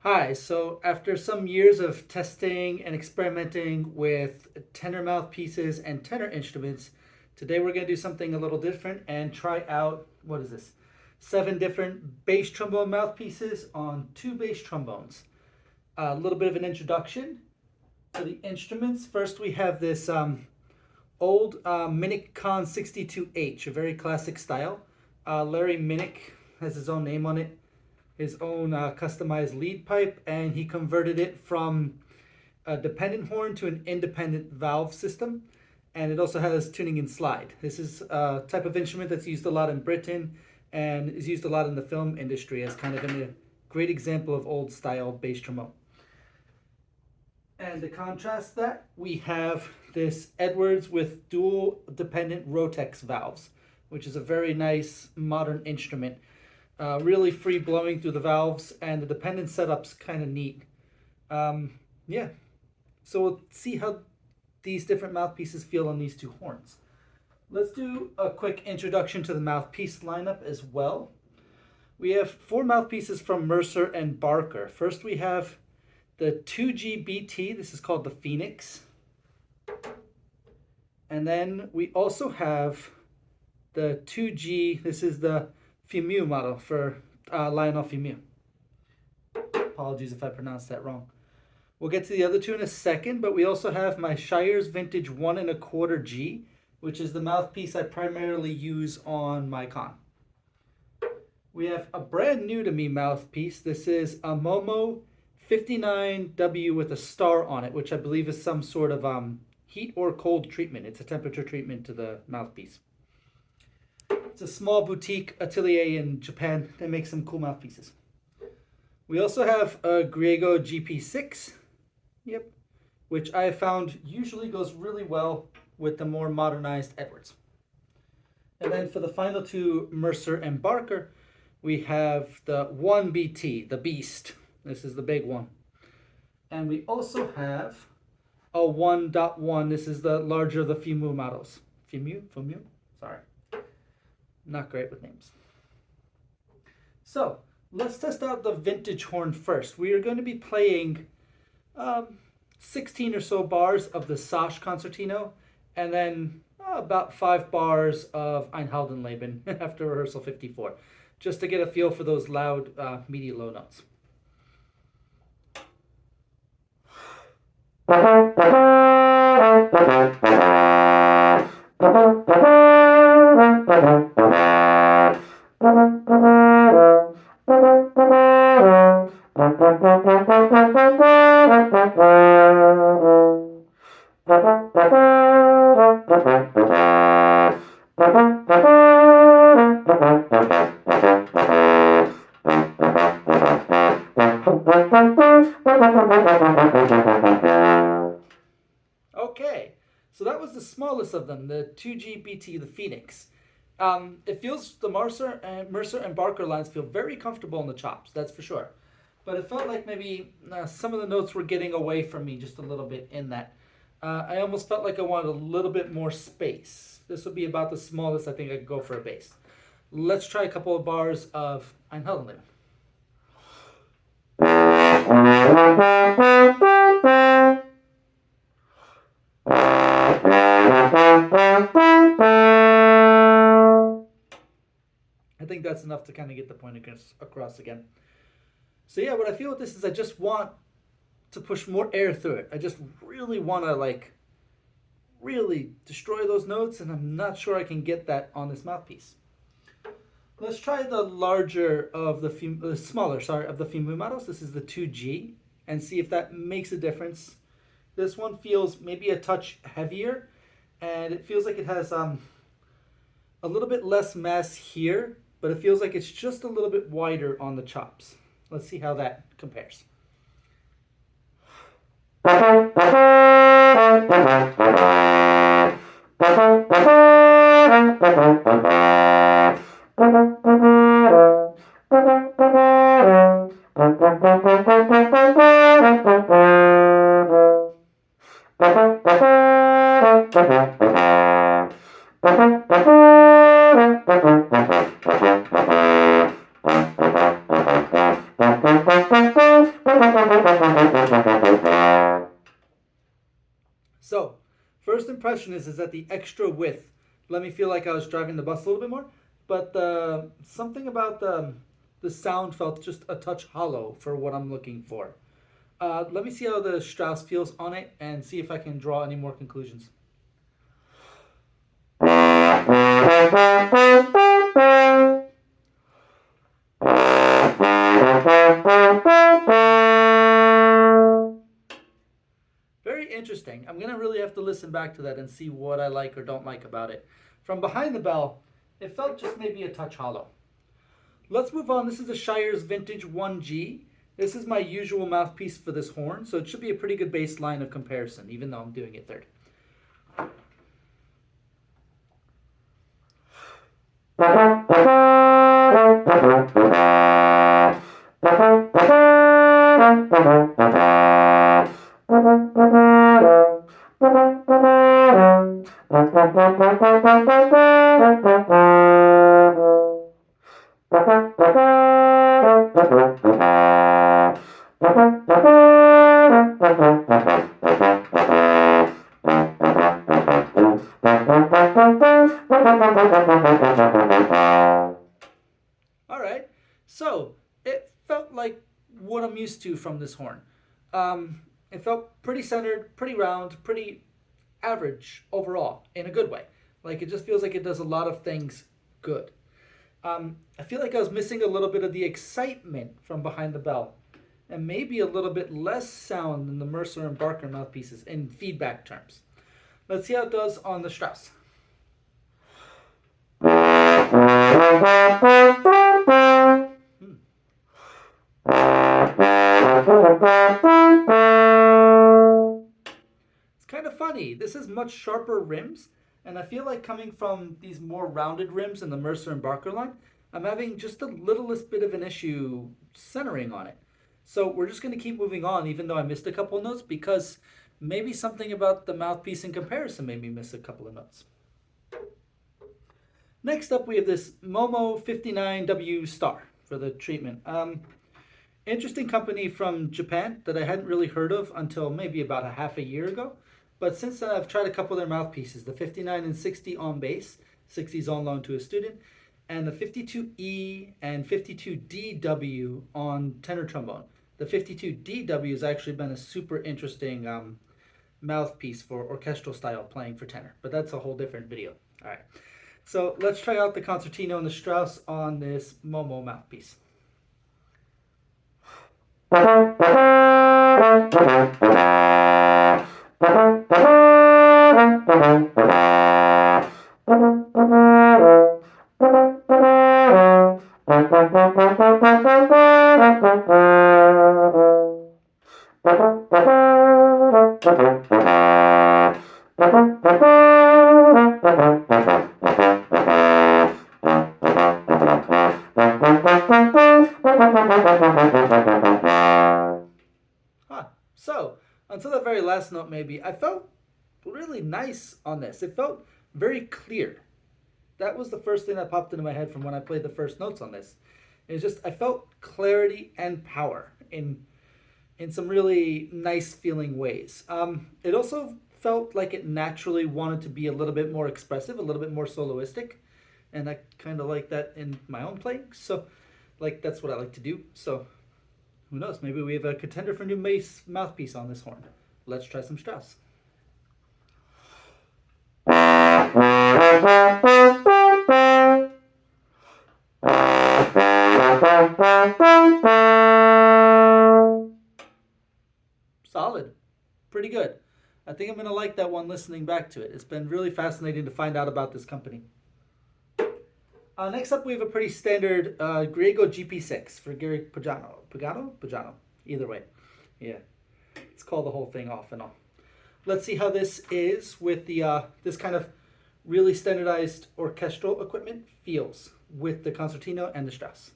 Hi, so after some years of testing and experimenting with tenor mouthpieces and tenor instruments, today we're going to do something a little different and try out, what is this? 7 different bass trombone mouthpieces on 2 bass trombones. A little bit of an introduction for the instruments. First, we have this old Minick Conn 62H, a very classic style. Larry Minick has his own name on it, his own customized lead pipe, and he converted it from a dependent horn to an independent valve system. And it also has tuning and slide. This is a type of instrument that's used a lot in Britain and is used a lot in the film industry as kind of a great example of old style bass trombone. And to contrast that, we have this Edwards with dual dependent Rotax valves, which is a very nice modern instrument. Really free blowing through the valves, and the dependent setup's kind of neat. Yeah, so we'll see how these different mouthpieces feel on these 2 horns. Let's do a quick introduction to the mouthpiece lineup as well. We have 4 mouthpieces from Mercer and Barker. First, we have the 2GBT. This is called the Phoenix. And then we also have the 2G. This is the Fumeaux model for Lionel Fumeaux. Apologies if I pronounced that wrong. We'll get to the other 2 in a second, but we also have my Shires Vintage 1 1/4 G, which is the mouthpiece I primarily use on my Conn. We have a brand new to me mouthpiece. This is a Momo 59W with a star on it, which I believe is some sort of heat or cold treatment. It's a temperature treatment to the mouthpiece. It's a small boutique atelier in Japan that makes some cool mouthpieces. We also have a Griego GP6, which I have found usually goes really well with the more modernized Edwards. And then for the final 2, Mercer and Barker, we have the 1BT, the Beast. This is the big one. And we also have a 1.1. This is the larger of the Fumeaux models. Fumeaux? Sorry. Not great with names. So let's test out the vintage horn first. We are going to be playing 16 or so bars of the Sash concertino, and then about 5 bars of Einhaldenleben after rehearsal 54, just to get a feel for those loud medium low notes. Okay, so that was the smallest of them, the 2GBT, the Phoenix. It feels, the Mercer and Barker lines feel very comfortable in the chops, that's for sure. But it felt like maybe some of the notes were getting away from me just a little bit in that. I almost felt like I wanted a little bit more space. This would be about the smallest I think I could go for a bass. Let's try a couple of bars of Einhaldenleben. I think that's enough to kind of get the point across again. So yeah, what I feel with this is I just want to push more air through it. I just really want to really destroy those notes, and I'm not sure I can get that on this mouthpiece. Let's try the larger of the smaller of the Fumeaux models. This is the 2G, and see if that makes a difference. This one feels maybe a touch heavier, and it feels like it has a little bit less mass here, but it feels like it's just a little bit wider on the chops. Let's see how that compares. So, first impression is that the extra width let me feel like I was driving the bus a little bit more, but something about the sound felt just a touch hollow for what I'm looking for. Let me see how the Strauss feels on it and see if I can draw any more conclusions. Very interesting. I'm going to really have to listen back to that and see what I like or don't like about it. From behind the bell, it felt just maybe a touch hollow. Let's move on. This is a Shires Vintage 1G. This is my usual mouthpiece for this horn, so it should be a pretty good baseline of comparison, even though I'm doing it third. Alright, so it felt like what I'm used to from this horn. It felt pretty centered, pretty round, pretty average overall in a good way. Like it just feels like it does a lot of things good. I feel like I was missing a little bit of the excitement from behind the bell, and maybe a little bit less sound than the Mercer and Barker mouthpieces in feedback terms. Let's see how it does on the Strauss. It's kind of funny. This is much sharper rims, and I feel like coming from these more rounded rims in the Mercer and Barker line, I'm having just the littlest bit of an issue centering on it. So we're just going to keep moving on, even though I missed a couple of notes, because maybe something about the mouthpiece in comparison made me miss a couple of notes. Next up, we have this Momo 59W Star for the treatment. Interesting company from Japan that I hadn't really heard of until maybe about a half a year ago. But since then, I've tried a couple of their mouthpieces, the 59 and 60 on bass, 60's on loan to a student, and the 52E and 52DW on tenor trombone. The 52DW has actually been a super interesting mouthpiece for orchestral style playing for tenor, but that's a whole different video. All right, so let's try out the concertino and the Strauss on this Momo mouthpiece. So, until that very last note maybe, I felt really nice on this. It felt very clear. That was the first thing that popped into my head from when I played the first notes on this. It's just, I felt clarity and power in some really nice feeling ways. It also felt like it naturally wanted to be a little bit more expressive, a little bit more soloistic. And I kind of like that in my own playing. So, like, that's what I like to do. So, who knows? Maybe we have a contender for new bass mouthpiece on this horn. Let's try some Strauss. Solid. Pretty good. I think I'm going to like that one listening back to it. It's been really fascinating to find out about this company. Next up, we have a pretty standard Griego GP6 for Gary Pagano. Pagano? Either way. Yeah. Let's call the whole thing off and on. Let's see how this is with the this kind of really standardized orchestral equipment feels with the concertino and the Strauss.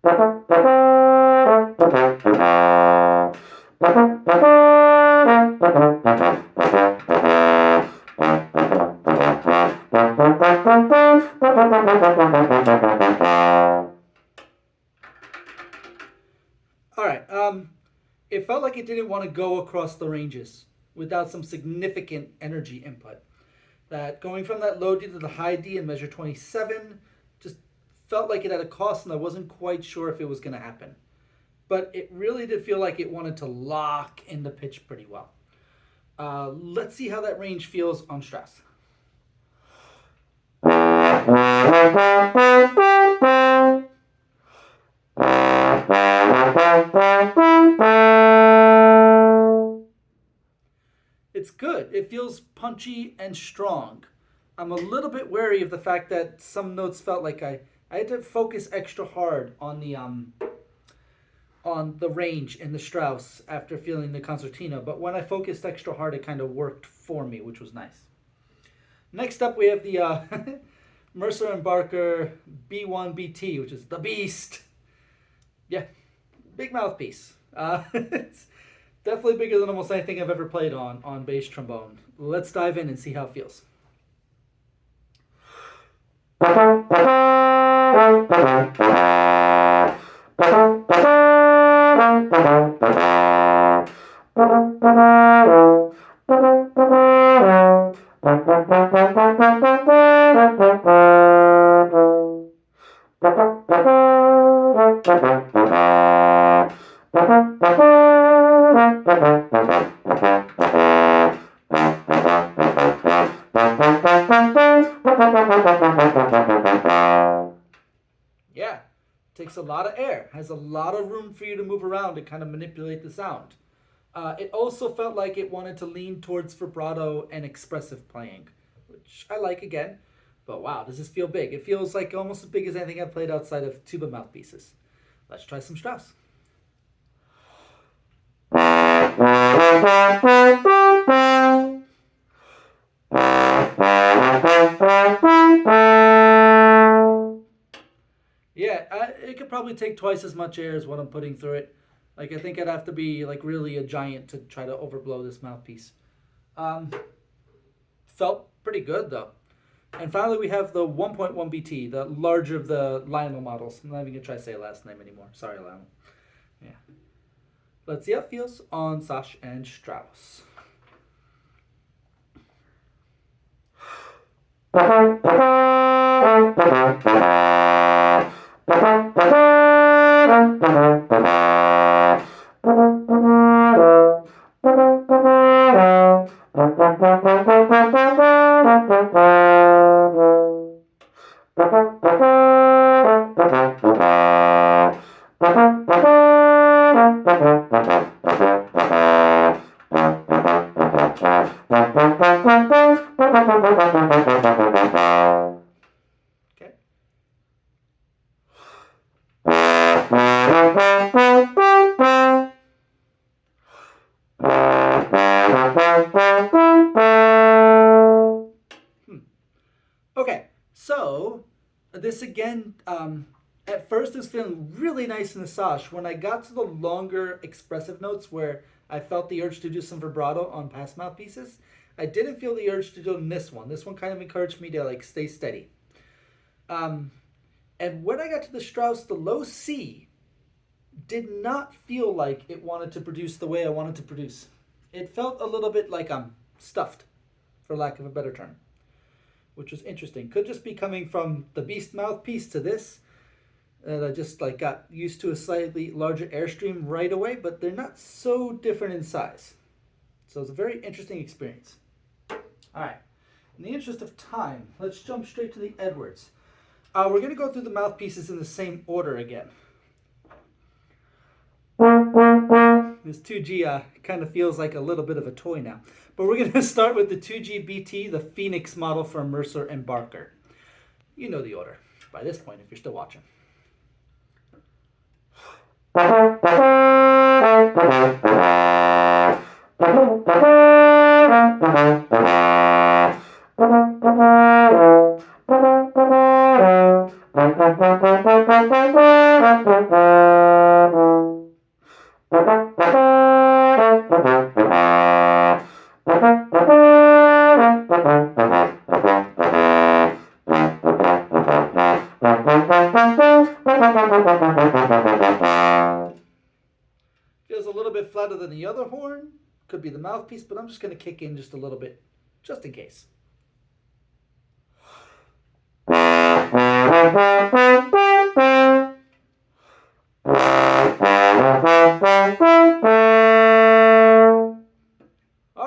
All right. It felt like it didn't want to go across the ranges without some significant energy input. That going from that low D to the high D in measure 27 just felt like it had a cost, and I wasn't quite sure if it was going to happen. But it really did feel like it wanted to lock in the pitch pretty well. Let's see how that range feels on Strauss. It's good. It feels punchy and strong. I'm a little bit wary of the fact that some notes felt like I had to focus extra hard on the range in the Strauss after feeling the concertina, but when I focused extra hard, it kind of worked for me, which was nice. Next up, we have the Mercer and Barker B1 BT, which is the beast. Yeah, big mouthpiece. It's definitely bigger than almost anything I've ever played on bass trombone. Let's dive in and see how it feels. Yeah, takes a lot of air, has a lot of room for you to move around and kind of manipulate the sound. It also felt like it wanted to lean towards vibrato and expressive playing, which I like again. But wow, does this feel big? It feels like almost as big as anything I've played outside of tuba mouthpieces. Let's try some Strauss. Yeah, it could probably take twice as much air as what I'm putting through it. Like, I think I'd have to be like really a giant to try to overblow this mouthpiece. Um, Felt pretty good though. And finally, we have the 1.1 BT, the larger of the Lionel models. I'm not even gonna try to say a last name anymore. Sorry, Lionel. Yeah. Let's see how it feels on Sash and Strauss. Okay. Okay, so this again, at first it was feeling really nice in the sash. When I got to the longer expressive notes where I felt the urge to do some vibrato on past mouthpieces, I didn't feel the urge to do in this one. This one kind of encouraged me to like stay steady. And when I got to the Strauss, the low C did not feel like it wanted to produce the way I wanted to produce. It felt a little bit like I'm stuffed, for lack of a better term, which was interesting. Could just be coming from the beast mouthpiece to this. I just like got used to a slightly larger airstream right away, but they're not so different in size. So it's a very interesting experience. All right. In the interest of time, let's jump straight to the Edwards. We're going to go through the mouthpieces in the same order again. This 2G kind of feels like a little bit of a toy now. But we're going to start with the 2G BT, the Phoenix model from Mercer and Barker. You know the order by this point if you're still watching. Feels a little bit flatter than the other horn. Could be the mouthpiece, but I'm just going to kick in just a little bit, just in case. All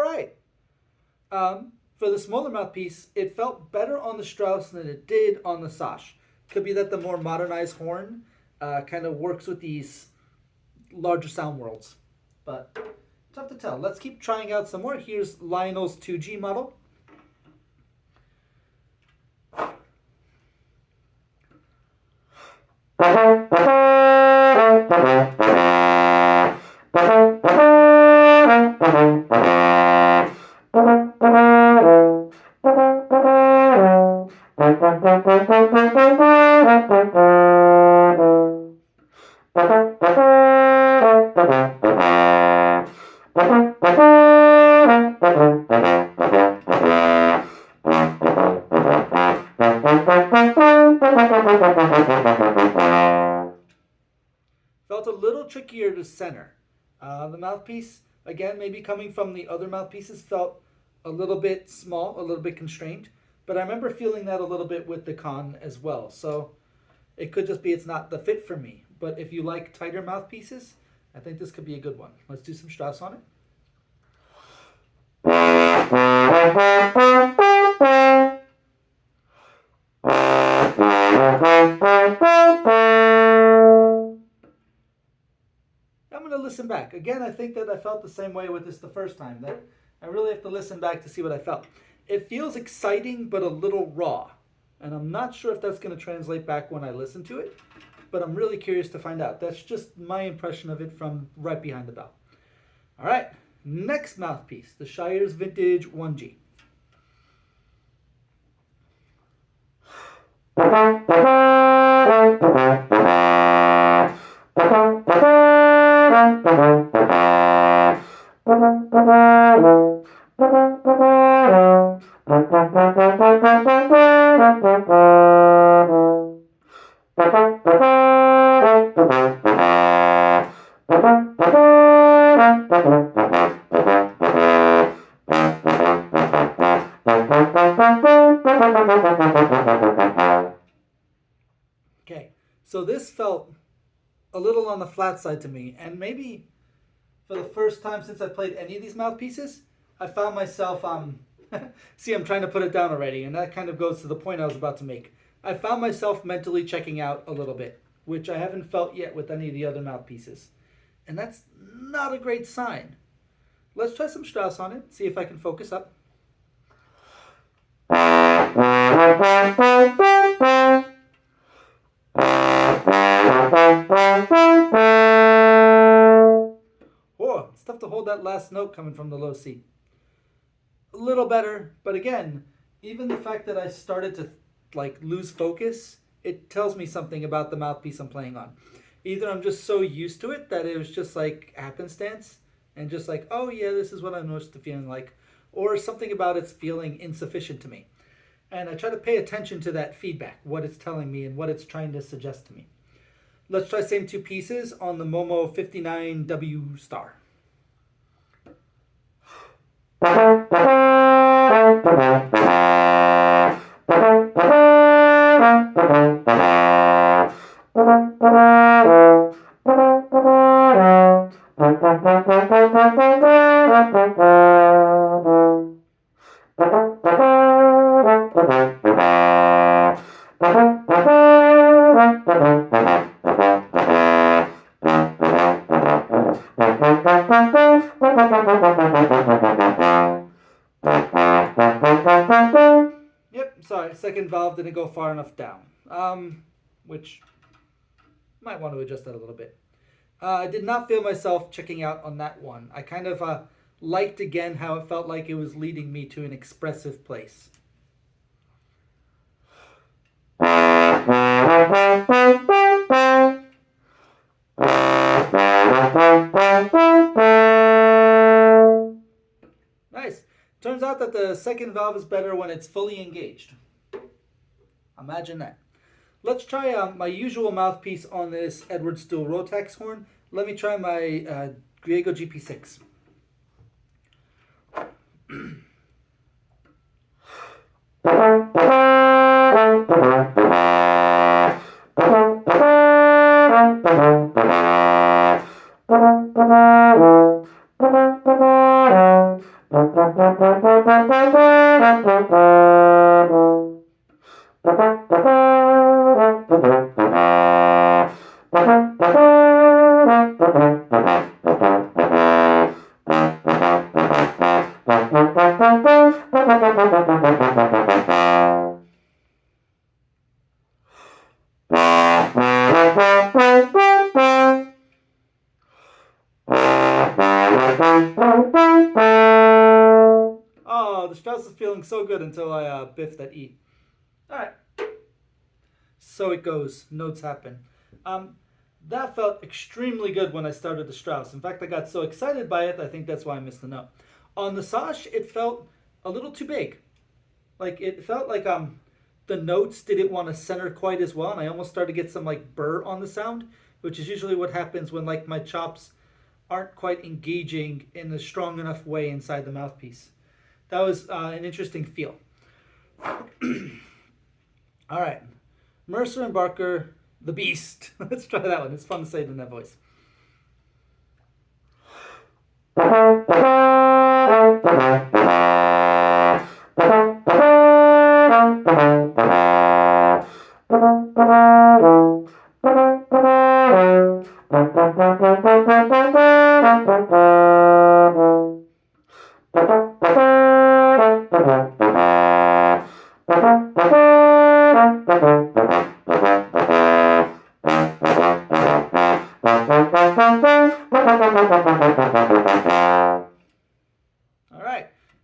right. For the smaller mouthpiece, it felt better on the Strauss than it did on the Sash. Could be that the more modernized horn kind of works with these larger sound worlds, but tough to tell. Let's keep trying out some more. Here's Lionel's 2G model. Felt a little trickier to center. The mouthpiece, again, maybe coming from the other mouthpieces, felt a little bit small, a little bit constrained. But I remember feeling that a little bit with the Conn as well. So it could just be it's not the fit for me. But if you like tighter mouthpieces, I think this could be a good one. Let's do some Strauss on it. I'm going to listen back. Again, I think that I felt the same way with this the first time. That I really have to listen back to see what I felt. It feels exciting, but a little raw. And I'm not sure if that's going to translate back when I listen to it. But I'm really curious to find out. That's just my impression of it from right behind the bell. All right, next mouthpiece, the Shires Vintage 1G. Okay, so this felt a little on the flat side to me, and maybe for the first time since I played any of these mouthpieces, I found myself, see, I'm trying to put it down already, and that kind of goes to the point I was about to make. I found myself mentally checking out a little bit, which I haven't felt yet with any of the other mouthpieces. And that's not a great sign. Let's try some Strauss on it, see if I can focus up. Oh, it's tough to hold that last note coming from the low C. A little better, but again, even the fact that I started to lose focus, it tells me something about the mouthpiece I'm playing on. Either I'm just so used to it that it was just like happenstance and just like, oh yeah, this is what I'm used to feeling like, or something about it's feeling insufficient to me. And I try to pay attention to that feedback, what it's telling me and what it's trying to suggest to me. Let's try same two pieces on the Momo 59W Star. Yep, sorry, second valve didn't go far enough down, which might want to adjust that a little bit. I did not feel myself checking out on that one. I kind of liked again how it felt like it was leading me to an expressive place. Nice. Turns out that the second valve is better when it's fully engaged. Imagine that. Let's try my usual mouthpiece on this Edward Steel Rotax horn. Let me try my Griego GP6. Oh, the Strauss is feeling so good until I biffed that E. Alright. So it goes. Notes happen. That felt extremely good when I started the Strauss. In fact, I got so excited by it, I think that's why I missed the note. On the Sash, it felt a little too big. Like, it felt like the notes didn't want to center quite as well, and I almost started to get some like burr on the sound, which is usually what happens when like my chops aren't quite engaging in a strong enough way inside the mouthpiece. That was an interesting feel. All right, Mercer and Barker, the Beast. Let's try that one. It's fun to say it in that voice.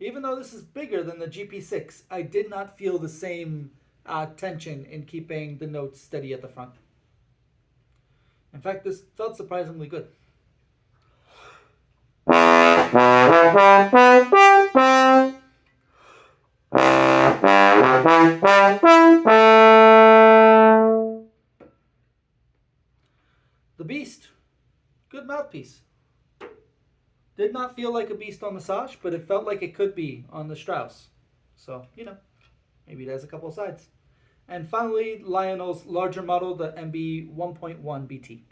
Even though this is bigger than the GP6, I did not feel the same tension in keeping the notes steady at the front. In fact, this felt surprisingly good. The Beast, good mouthpiece. Did not feel like a Beast on the Sash, but it felt like it could be on the Strauss. So, maybe it has a couple of sides. And finally, Lionel's larger model, the MB 1.1 BT.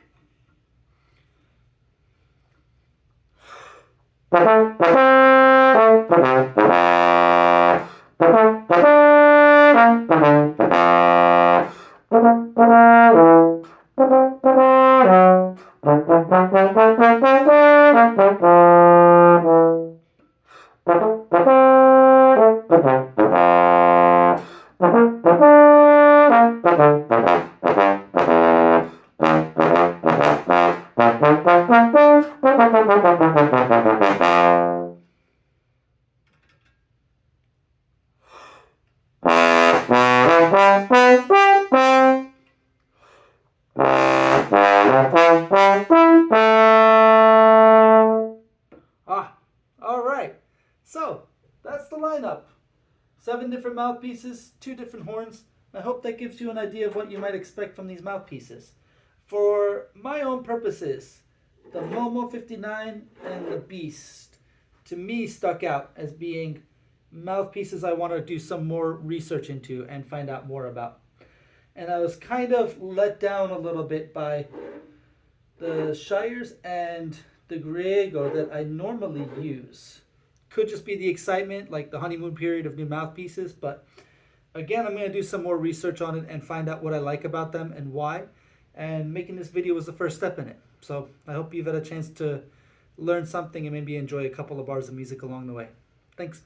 All right. So that's the lineup. 7 different mouthpieces, 2 different horns. I hope that gives you an idea of what you might expect from these mouthpieces. For my own purposes, the Momo 59 and the Beast, to me, stuck out as being mouthpieces I want to do some more research into and find out more about. And I was kind of let down a little bit by the Shires and the Griego that I normally use. Could just be the excitement, like the honeymoon period of new mouthpieces, but again, I'm going to do some more research on it and find out what I like about them and why. And making this video was the first step in it. So I hope you've had a chance to learn something and maybe enjoy a couple of bars of music along the way. Thanks.